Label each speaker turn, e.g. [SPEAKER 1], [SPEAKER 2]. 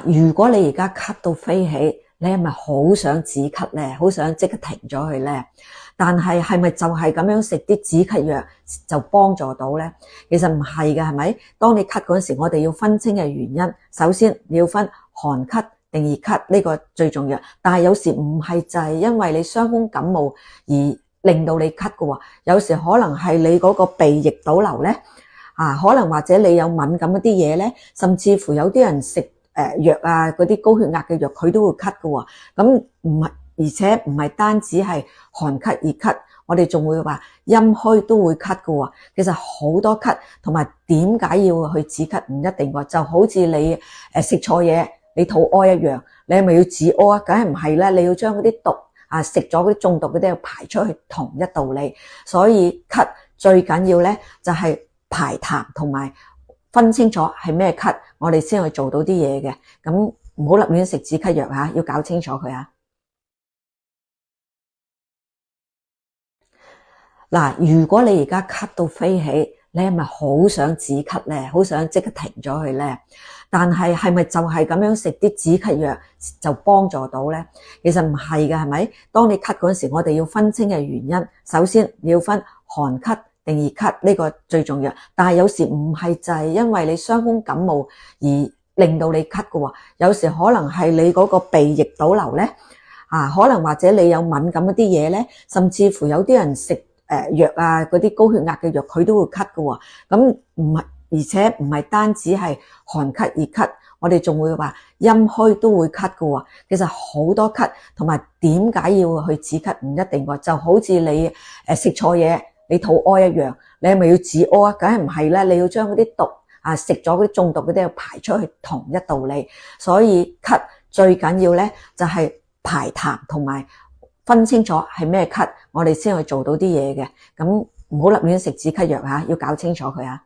[SPEAKER 1] 如果你而家咳到飛起，你係咪好想止咳呢？好想即刻停咗佢呢？但係咪就係咁樣食啲止咳藥就幫助到呢？其實唔係嘅，係咪？當你咳嗰陣時，我哋要分清嘅原因。首先你要分寒咳定熱咳，呢個最重要。但係有時唔係就係因為你傷風感冒而令到你咳嘅喎，有時可能係你嗰個鼻液倒流呢，可能或者你有敏感一啲嘢呢，甚至乎有啲人食藥啊，嗰啲高血壓嘅藥佢都會咳嘅喎。咁唔係，而且唔係單止係寒咳熱咳，我哋仲會話陰虛都會咳嘅喎。其實好多咳，同埋點解要去止咳唔一定喎，就好似你食錯嘢你肚屙一樣，你係咪要止屙啊？梗係唔係啦，你要將嗰啲毒食咗嗰啲中毒嗰啲要排出去，同一道理。所以咳最緊要咧就係排痰同埋分清楚係咩咳，我哋先去做到啲嘢嘅。咁唔好立亂食止咳藥嚇，要搞清楚佢嚇。如果你而家咳到飛起，你係咪好想止咳呢？好想即刻停咗佢呢？但係咪就係咁樣食啲止咳藥就幫助到呢？其實唔係嘅，係咪？當你咳嗰陣時，我哋要分清嘅原因。首先你要分寒咳定熱咳，呢個最重要。但係有時唔係就係因為你傷風感冒而令到你咳嘅喎，有時可能係你嗰個鼻液倒流呢，可能或者你有敏感一啲嘢呢，甚至乎有啲人食藥啊，嗰啲高血壓嘅藥佢都會咳嘅喎。咁唔係，而且唔係單止係寒咳熱咳，我哋仲會話陰虛都會咳嘅喎。其實好多咳，同埋點解要去止咳唔一定喎，就好似你食錯嘢你肚屙一樣，你係咪要止屙啊？梗係唔係啦，你要將嗰啲毒食咗嗰啲中毒嗰啲要排出去，同一道理。所以咳最緊要咧就係排痰同埋分清楚係咩咳，我哋先去做到啲嘢嘅。咁唔好立亂食止咳藥嚇，要搞清楚佢嚇。